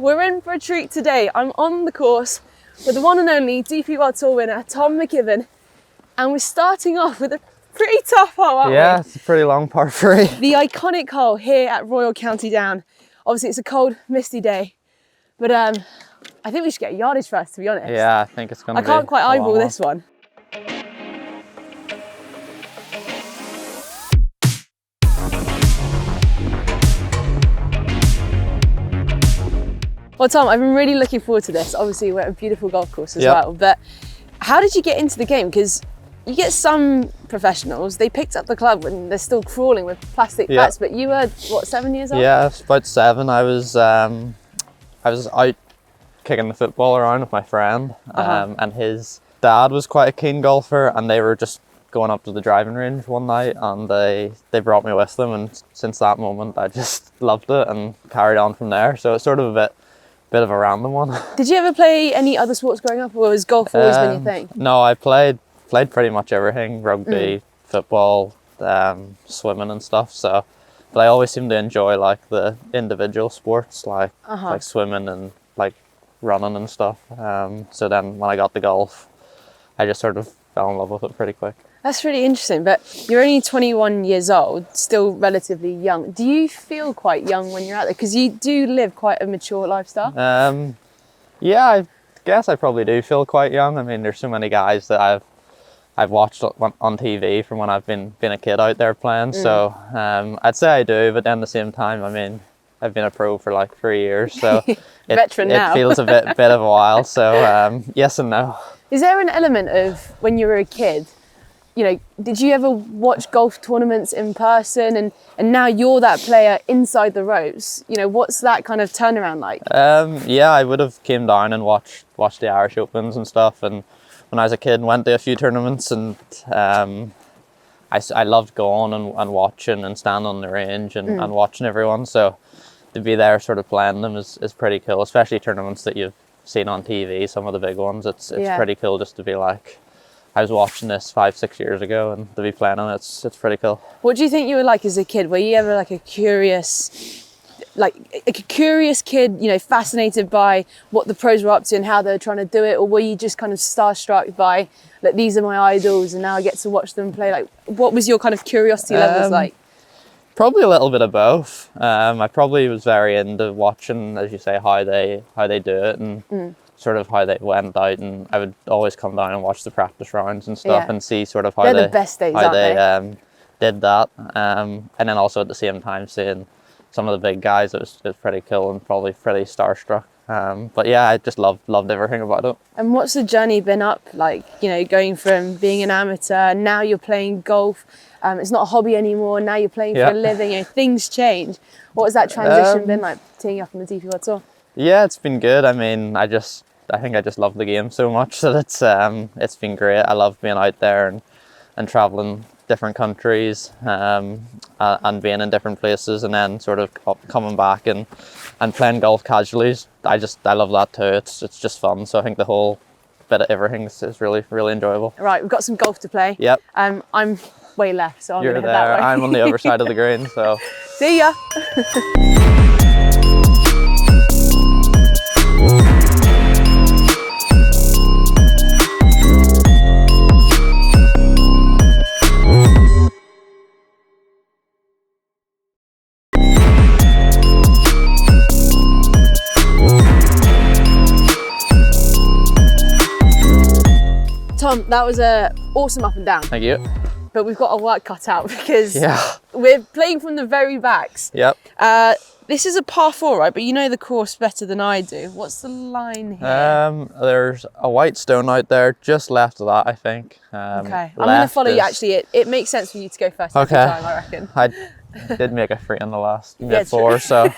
we're in for a treat today. I'm on the course with the one and only DP World Tour winner, Tom McKibbin, and we're starting off with a pretty tough hole, aren't we? Yeah, it's a pretty long par 3. The iconic hole here at Royal County Down. Obviously it's a cold, misty day, but I think we should get a yardage first, to be honest. Yeah, I think it's going to be I can't quite eyeball this one. Well, Tom, I've been really looking forward to this. Obviously, we're at a beautiful golf course as well, but how did you get into the game? Because you get some professionals, they picked up the club when they're still crawling with plastic bats, but you were, what, 7 years old? Yeah, it's about 7. I was out kicking the football around with my friend, and his dad was quite a keen golfer, and they were just going up to the driving range one night, and they brought me with them, and since that moment I just loved it and carried on from there. So it's sort of a bit of a random one. Did you ever play any other sports growing up, or was golf always been your thing? No, I played pretty much everything: rugby, football, swimming and stuff. So, but I always seem to enjoy like the individual sports, like swimming and like running and stuff. So then when I got the golf, I just sort of fell in love with it pretty quick. That's really interesting, but you're only 21 years old, still relatively young. Do you feel quite young when you're out there? Because you do live quite a mature lifestyle. Yeah, I guess I probably do feel quite young. I mean, there's so many guys that I've watched on TV from when I've been a kid out there playing. So I'd say I do, but then at the same time, I mean, I've been a pro for like 3 years, so it feels a bit of a while. So yes and no. Is there an element of when you were a kid, you know, did you ever watch golf tournaments in person and now you're that player inside the ropes? You know, what's that kind of turnaround like? Yeah, I would have came down and watched the Irish Opens and stuff, and when I was a kid went to a few tournaments, and I loved going and watching and standing on the range and watching everyone. So to be there sort of playing them is pretty cool, especially tournaments that you've seen on TV, some of the big ones. It's pretty cool just to be like, I was watching this 5-6 years ago, and to be playing on it's pretty cool. What do you think you were like as a kid? Were you ever like a curious kid, you know, fascinated by what the pros were up to and how they were trying to do it? Or were you just kind of starstruck by, like, these are my idols and now I get to watch them play? Like, what was your kind of curiosity levels like? Probably a little bit of both. I probably was very into watching, as you say, how they do it, and sort of how they went out, and I would always come down and watch the practice rounds and stuff and see sort of how They're the best days, how they did that, and then also at the same time seeing some of the big guys. It was pretty cool and probably pretty starstruck. But yeah, I just loved everything about it. And what's the journey been up like, you know, going from being an amateur, now you're playing golf, it's not a hobby anymore, now you're playing for a living, you know, things change. What has that transition been like, teeing up on the DP World Tour? Yeah, it's been good. I mean, I think I just love the game so much that it's been great. I love being out there and traveling different countries and being in different places, and then sort of coming back and playing golf casually. I love that too. It's just fun. So I think the whole bit of everything is really, really enjoyable. Right, we've got some golf to play. Yep. I'm way left, so I'm You're gonna head there. that way. I'm on the other side of the green, so. See ya. Tom, that was a awesome up and down. Thank you. But we've got our work cut out because we're playing from the very backs. Yep. This is a par 4, right? But you know the course better than I do. What's the line here? There's a white stone out there, just left of that, I think. Okay, I'm going to follow you actually. It makes sense for you to go first every time, I reckon. I did make a 3 in the last mid-4, so.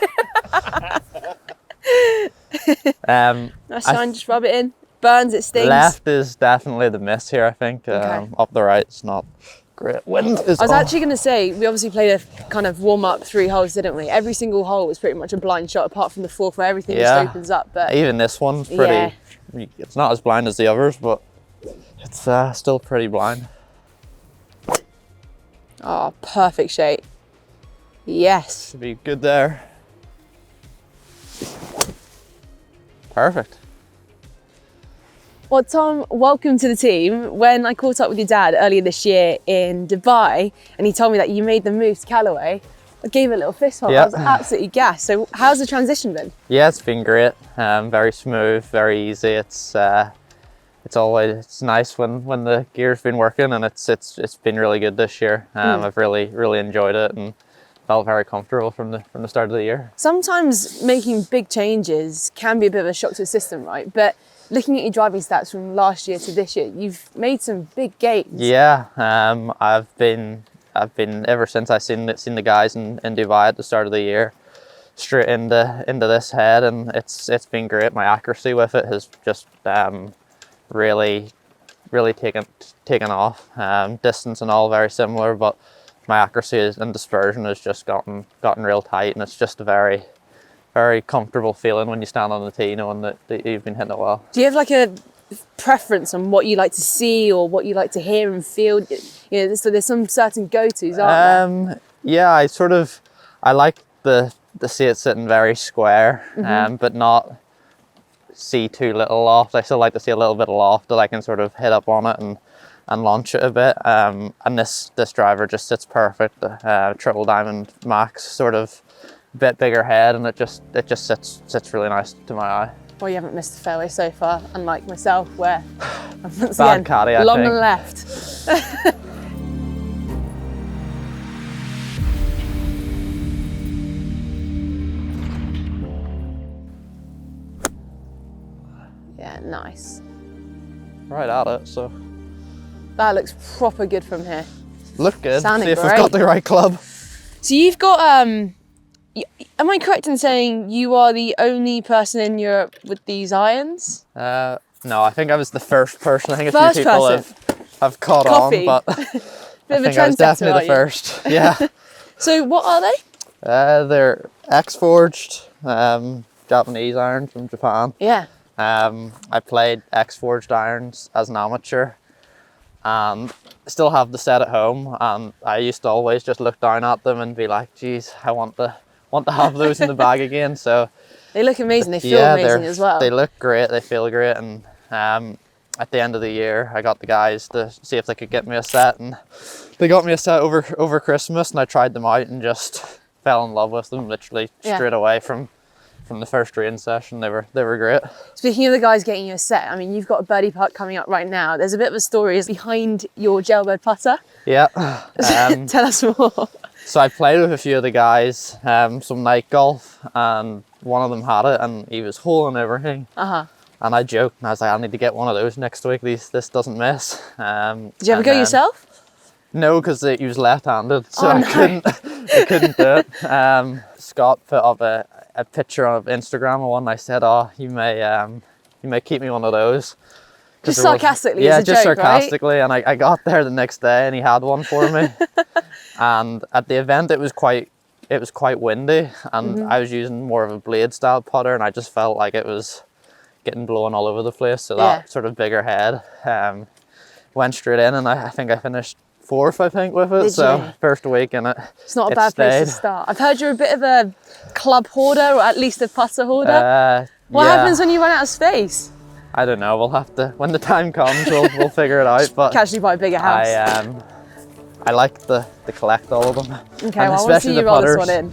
Nice shine, just rub it in. Burns, it stings. Left is definitely the miss here, I think. Up the right, it's not great. Wind is I was actually going to say, we obviously played a kind of warm-up 3 holes, didn't we? Every single hole was pretty much a blind shot, apart from the 4th where everything just opens up. But even this one's pretty, it's not as blind as the others, but it's still pretty blind. Oh, perfect shape. Yes. Should be good there. Perfect. Well, Tom, welcome to the team. When I caught up with your dad earlier this year in Dubai, and he told me that you made the move to Callaway, I gave a little fist bump. I was absolutely gassed. So how's the transition been? Yeah, it's been great. Very smooth, very easy. It's nice when the gear's been working, and it's been really good this year. I've really enjoyed it and felt very comfortable from the start of the year. Sometimes making big changes can be a bit of a shock to the system, right? But looking at your driving stats from last year to this year, you've made some big gains. Yeah, I've been ever since I seen the guys in Dubai at the start of the year, straight into this head, and it's been great. My accuracy with it has just really taken off. Distance and all very similar, but my accuracy and dispersion has just gotten real tight, and it's just a very comfortable feeling when you stand on the tee knowing that you've been hitting it well. Do you have like a preference on what you like to see or what you like to hear and feel? You know, so there's some certain go-tos, aren't there? Yeah, I like the see it sitting very square, but not see too little loft. I still like to see a little bit of loft that I can sort of hit up on it and launch it a bit. And this driver just sits perfect. Triple Diamond Max, sort of bit bigger head, and it just sits really nice to my eye. Well, you haven't missed the fairway so far, unlike myself, where once Bad again, caddy, I long think. and left. Yeah, nice. Right at it, so. That looks proper good from here. Look good. Sounding See if great. we've got the right club. So you've got, am I correct in saying you are the only person in Europe with these irons? No, I think I was the first person. I think a First few people person. have caught Coffee. on, but Bit I of a think I was trendsetter, definitely aren't the you? first. Yeah. So what are they? They're X-forged Japanese irons from Japan. Yeah. I played X-forged irons as an amateur, and still have the set at home, and I used to always just look down at them and be like, geez, I want to have those in the bag again. So they look amazing. They feel amazing as well. They look great, they feel great, and at the end of the year I got the guys to see if they could get me a set, and they got me a set over Christmas, and I tried them out and just fell in love with them literally straight away from the first rain session. They were great. Speaking of the guys getting you a set, I mean, you've got a birdie putt coming up right now. There's a bit of a story behind your jailbird putter. Yeah. Tell us more. So I played with a few of the guys, some night golf, and one of them had it, and he was holing everything. And I joked, and I was like, I need to get one of those next week. This doesn't miss. Did you ever go yourself? No, because he was left-handed, so no. I couldn't do it. Scott put up a picture on Instagram of one. I said, "Oh, you may keep me one of those." Just sarcastically, yeah, as a just joke, sarcastically. right? And I got there the next day, and he had one for me. And at the event, it was quite windy, and I was using more of a blade style putter, and I just felt like it was getting blown all over the place. So that sort of bigger head went straight in, and I think I finished fourth, I think, with it. Did so you? First week in it. It's not a bad place to start. I've heard you're a bit of a club hoarder, or at least a putter hoarder. What happens when you run out of space? I don't know. We'll have to, when the time comes, we'll figure it out. But Casually buy a bigger house. I like to collect all of them. Okay, and well, I want to see you roll this one in.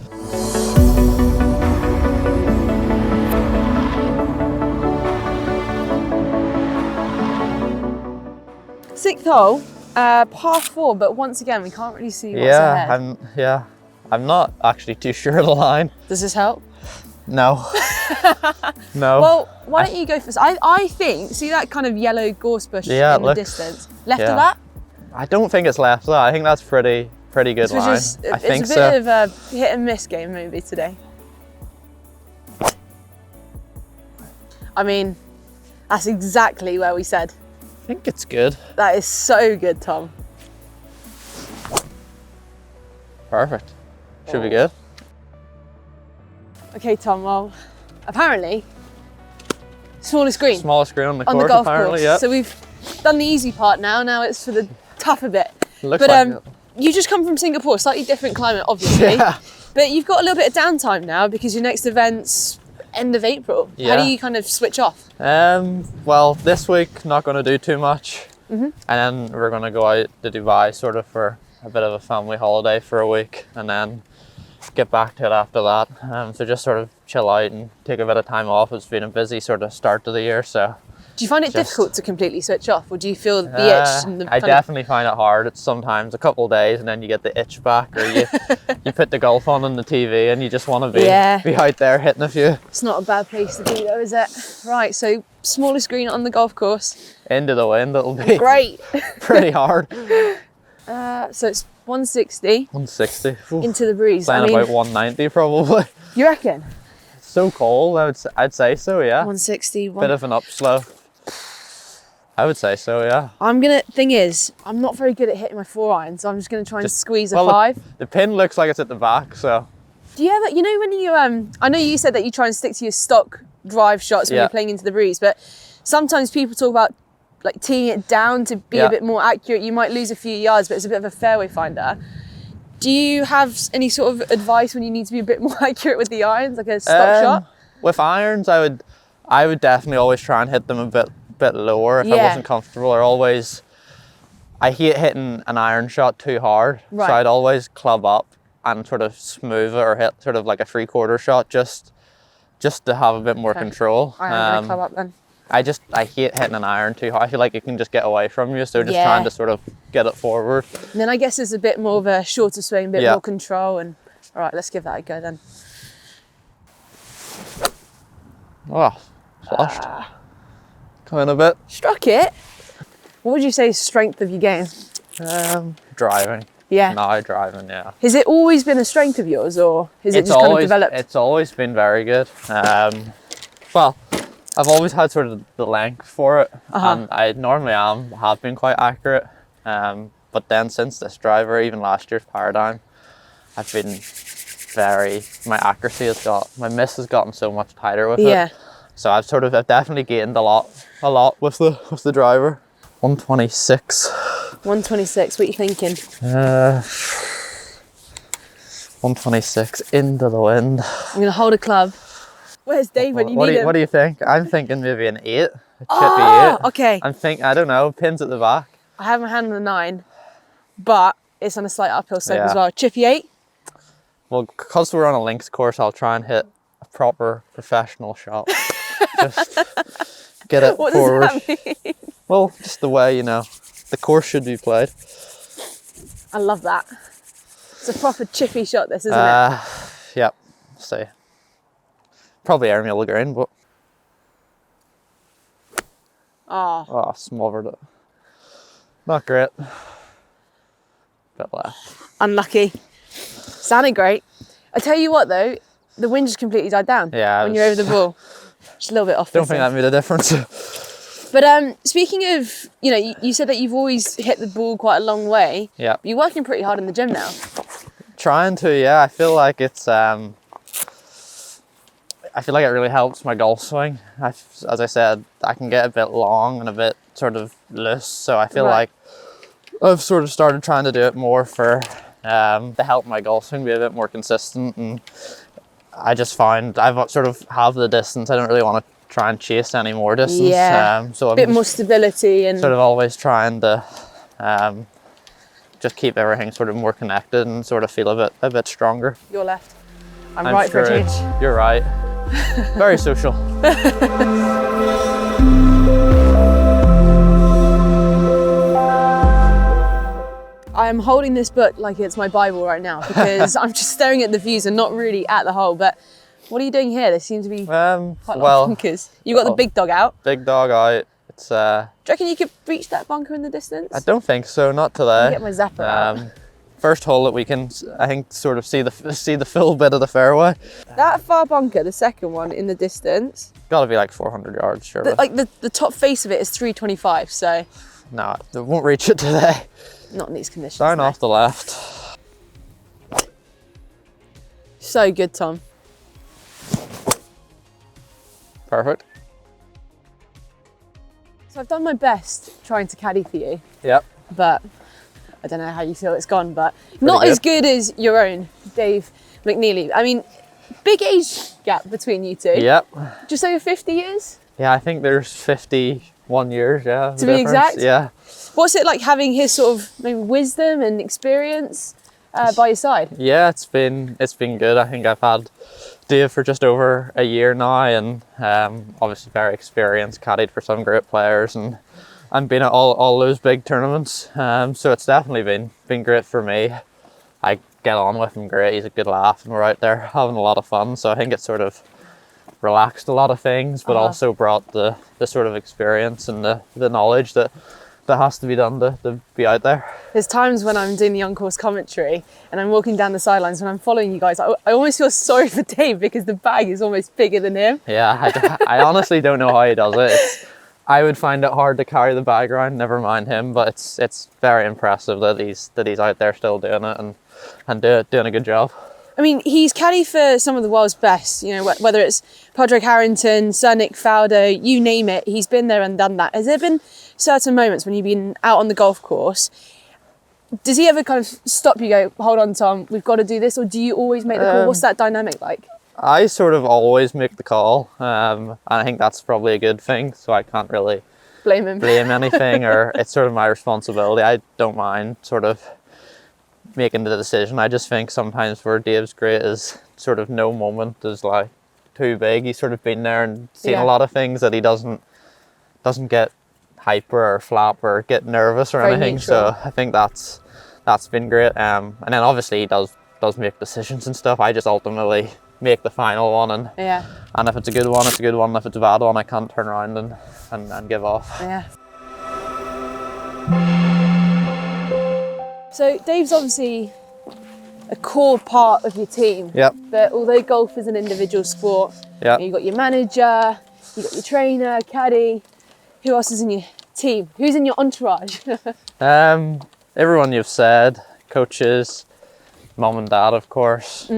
6th hole, par 4, but once again, we can't really see what's ahead. I'm not actually too sure of the line. Does this help? No. No. Well, why don't you go first? I think, see that kind of yellow gorse bush in the distance? Left of that? I don't think it's left of that. I think that's pretty good line. It's a bit of a hit and miss game maybe today. I mean, that's exactly where we said. I think it's good. That is so good, Tom. Perfect. Should be good. Okay, Tom, well, apparently, smallest green. Smallest green on the course, golf apparently, course. yeah. So we've done the easy part now it's for the tougher bit. Looks like it. You just come from Singapore, slightly different climate, obviously. Yeah. But you've got a little bit of downtime now because your next event's end of April. Yeah. How do you kind of switch off? Well, this week not going to do too much, and then we're going to go out to Dubai sort of for a bit of a family holiday for a week, and then get back to it after that. So just sort of chill out and take a bit of time off. It's been a busy sort of start to the year, so. Do you find it difficult to completely switch off, or do you feel the itch? And I definitely find it hard. It's sometimes a couple of days, and then you get the itch back, or you put the golf on the TV, and you just want to be out there hitting a few. It's not a bad place to be, though, is it? Right. So smallest green on the golf course. Into the wind, it'll be great. Pretty hard. So it's 160. 160. Ooh. Into the breeze. Playing about 190 probably. You reckon? It's so cold. I'd say so. Yeah. 160. Bit of an upslope. I would say so, yeah. Thing is, I'm not very good at hitting my 4-iron, so I'm just gonna try and squeeze a 5. The pin looks like it's at the back, so. Do you ever, when you, I know you said that you try and stick to your stock drive shots when you're playing into the breeze, but sometimes people talk about like teeing it down to be a bit more accurate. You might lose a few yards, but it's a bit of a fairway finder. Do you have any sort of advice when you need to be a bit more accurate with the irons, like a stock shot? With irons, I would definitely always try and hit them a bit lower if I wasn't comfortable. I hate hitting an iron shot too hard, so I'd always club up and sort of smooth it or hit sort of like a 3/4 shot just to have a bit more control. I'm gonna club up then. I hate hitting an iron too hard. I feel like it can just get away from you, so just trying to sort of get it forward. And then I guess it's a bit more of a shorter swing, a bit more control. And all right, let's give that a go then. Oh, flushed. Coming a bit. Struck it. What would you say is strength of your game? Driving. Yeah. No, driving, yeah. Has it always been a strength of yours, or has it just kind of developed? It's always been very good. Well, I've always had sort of the length for it, and I normally have been quite accurate. But then since this driver, even last year's Paradigm, I've been my accuracy my miss has gotten so much tighter with it. So I've definitely gained a lot with the driver. 126. 126, what are you thinking? 126 into the wind. I'm going to hold a club. Where's Dave when you need him? What do you think? I'm thinking maybe an 8. Oh, 8. Okay. I don't know, pins at the back. I have my hand on the 9, but it's on a slight uphill slope as well. Chippy 8? Well, because we're on a links course, I'll try and hit a proper professional shot. Just get it forward. What does that mean? Well, just the way, the course should be played. I love that. It's a proper chippy shot, this, isn't it? Yep. So, probably air the green, but. Oh, smothered it. Not great. Bit left. Unlucky. Sounded great. I tell you what though, the wind just completely died down when you're over the ball. Just a little bit off. Don't think that made a difference. But speaking of, you said that you've always hit the ball quite a long way. Yeah. You're working pretty hard in the gym now. Trying to, yeah. I feel like it's, I feel like it really helps my golf swing. As I said, I can get a bit long and a bit sort of loose. So I feel like I've sort of started trying to do it more to help my golf swing be a bit more consistent. And I just find I've sort of have the distance. I don't really want to try and chase any more distance. Yeah. So a bit more stability and sort of always trying to just keep everything sort of more connected and sort of feel a bit stronger. You're left. I'm right for a change. You're right. Very social. I'm holding this book like it's my Bible right now because I'm just staring at the views and not really at the hole. But what are you doing here? There seems to be quite a lot of bunkers. You got the big dog out. Big dog out. It's. Do you reckon you could reach that bunker in the distance? I don't think so. Not today. Get my zapper out. First hole that we can, I think, sort of see the full bit of the fairway. That far bunker, the second one in the distance. Got to be like 400 yards, sure. The top face of it is 325. So. No, it won't reach it today. Not in these conditions. Down off the left. So good, Tom. Perfect. So I've done my best trying to caddy for you. Yep. But I don't know how you feel it's gone, but not as good as your own, Dave McNeely. I mean, big age gap between you two. Yep. Just over 50 years? Yeah, I think there's 51 years, yeah. To be exact? Yeah. What's it like having his sort of maybe wisdom and experience by your side? Yeah, it's been good. I think I've had Dave for just over a year now, and obviously very experienced, caddied for some great players, and been at all those big tournaments. So it's definitely been great for me. I get on with him great. He's a good laugh, and we're out there having a lot of fun. So I think it's sort of relaxed a lot of things, but also brought the sort of experience and the knowledge that has to be done to be out there. There's times when I'm doing the on-course commentary and I'm walking down the sidelines when I'm following you guys, I almost feel sorry for Dave because the bag is almost bigger than him. Yeah, I honestly don't know how he does it. I would find it hard to carry the bag around, never mind him, but it's very impressive that he's out there still doing it and doing a good job. I mean, he's caddied for some of the world's best, you know, whether it's Padraig Harrington, Sir Nick Faldo, you name it, he's been there and done that. Has there been certain moments when you've been out on the golf course, does he ever kind of stop you, go, hold on, Tom, we've got to do this, or do you always make the call? What's that dynamic like? I sort of always make the call, and I think that's probably a good thing, so I can't really blame anything, or it's sort of my responsibility. I don't mind sort of making the decision. I just think sometimes where Dave's great is sort of no moment is like too big. He's sort of been there and seen a lot of things that he doesn't get hyper or flap or get nervous or Very anything. neutral. So I think that's been great. And then obviously he does make decisions and stuff. I just ultimately make the final one, and if it's a good one, it's a good one. If it's a bad one, I can't turn around and give off. Yeah. So Dave's obviously a core part of your team. Yep. But although golf is an individual sport, you've got your manager, you've got your trainer, caddy. Who else is in your team? Who's in your entourage? Everyone you've said, coaches, mum and dad, of course.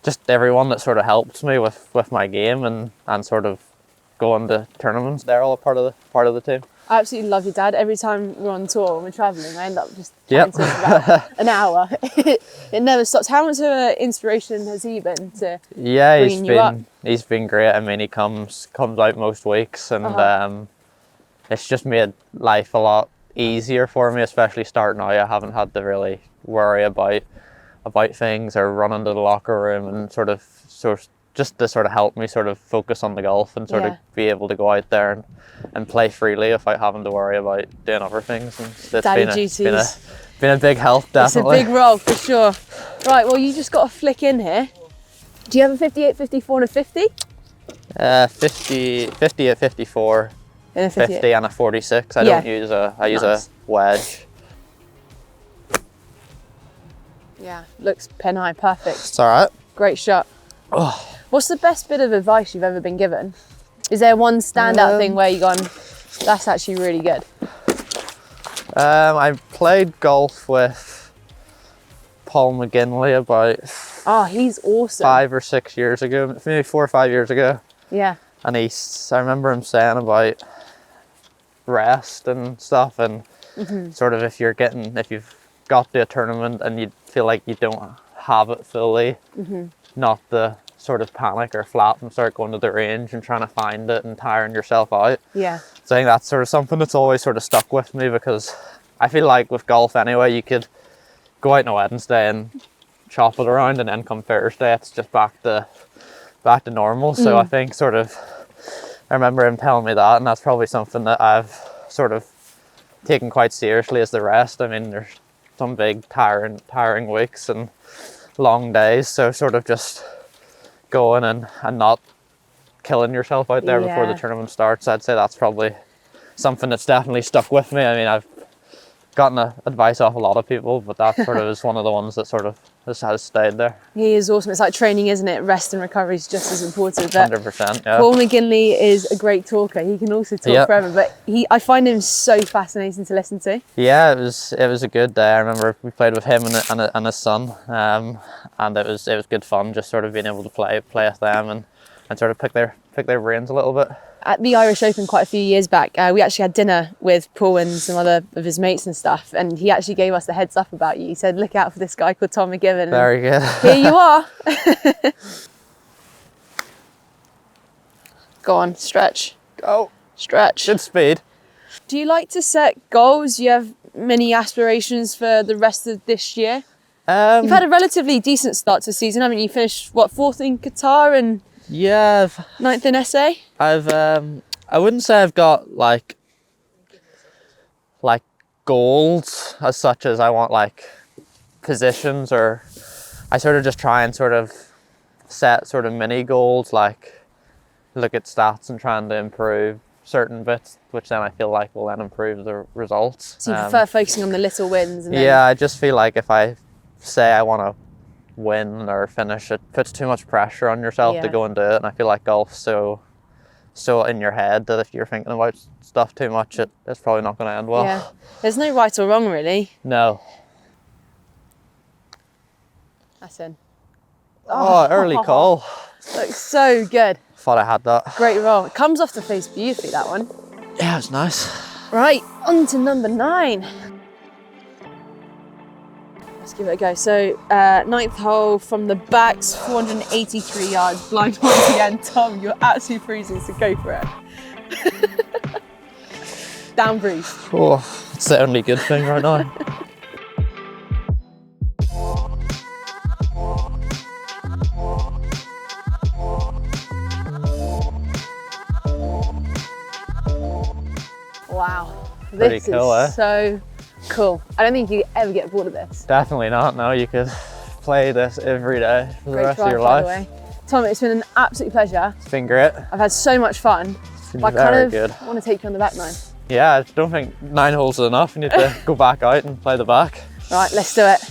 Just everyone that sort of helps me with my game and sort of going to tournaments. They're all a part of the team. I absolutely love your dad. Every time we're on tour and we're travelling, I end up just chatting to him for about an hour. It never stops. How much of an inspiration has he been to bringing you up? He's been great. I mean, he comes out most weeks, and it's just made life a lot easier for me, especially starting out. I haven't had to really worry about things or run into the locker room, and sort of just to sort of help me sort of focus on the golf and sort of be able to go out there and play freely without having to worry about doing other things. And it's been a big help, definitely. It's a big role for sure. Right, well, you just got to flick in here. Do you have a 58, 54 and a 50? 50 at 54, and a 50 and a 46. I don't use I use a wedge. Yeah, looks pen high, perfect. It's all right. Great shot. Oh. What's the best bit of advice you've ever been given? Is there one standout thing where you've gone, that's actually really good? I played golf with Paul McGinley about he's awesome. 5 or 6 years ago, maybe 4 or 5 years ago. Yeah. And I remember him saying about rest and stuff, and sort of if you've got to a tournament and you feel like you don't have it fully, not to sort of panic or flap and start going to the range and trying to find it and tiring yourself out. Yeah. So I think that's sort of something that's always sort of stuck with me, because I feel like with golf anyway, you could go out on a Wednesday and chop it around, and then come Thursday it's just back to normal. So I think sort of, I remember him telling me that, and that's probably something that I've sort of taken quite seriously, as the rest. I mean, there's some big tiring weeks and long days, so sort of just going and not killing yourself out there before the tournament starts. I'd say that's probably something that's definitely stuck with me. I mean, I've gotten advice off a lot of people, but that sort of is one of the ones that sort of has stayed there. He is awesome. It's like training, isn't it? Rest and recovery is just as important. 100%, yeah. Paul McGinley is a great talker. He can also talk forever, but I find him so fascinating to listen to. Yeah, it was a good day. I remember we played with him and his son, and it was good fun just sort of being able to play with them and sort of pick their brains a little bit. at the Irish Open quite a few years back, we actually had dinner with Paul and some other of his mates and stuff, and he actually gave us the heads up about you. He said, look out for this guy called Tom McKibbin. Very good. Here you are. Go on, stretch. Go. Stretch. Good speed. Do you like to set goals? Do you have many aspirations for the rest of this year? You've had a relatively decent start to the season, haven't you? You finished, what, 4th in Qatar and yeah, 9th in SA? I wouldn't say I've got like goals as such as I want like positions, or I sort of just try and sort of set sort of mini goals, like look at stats and trying to improve certain bits, which then I feel like will then improve the results. So you prefer focusing on the little wins? And yeah, I just feel like if I say I want to win or finish, it puts too much pressure on yourself to go and do it, and I feel like golf's so in your head that if you're thinking about stuff too much, it's probably not going to end well. Yeah, there's no right or wrong really. No. That's in. Oh, early call. Looks so good. Thought I had that. Great roll. It comes off the face beautifully, that one. Yeah, it's nice. Right, on to number 9. Let's give it a go. So, 9th hole from the backs, 483 yards, blind once again. Tom, you're absolutely freezing, so go for it. Down breeze. Oh, it's the only good thing right now. Wow, Pretty this cool, is so cool. I don't think you ever get bored of this. Definitely not. No, you could play this every day for the rest of your life. Tom, it's been an absolute pleasure. It's been great. I've had so much fun. It's been But I very kind of good. want to take you on the back 9. Yeah, I don't think 9 holes is enough. You need to go back out and play the back. Right, let's do it.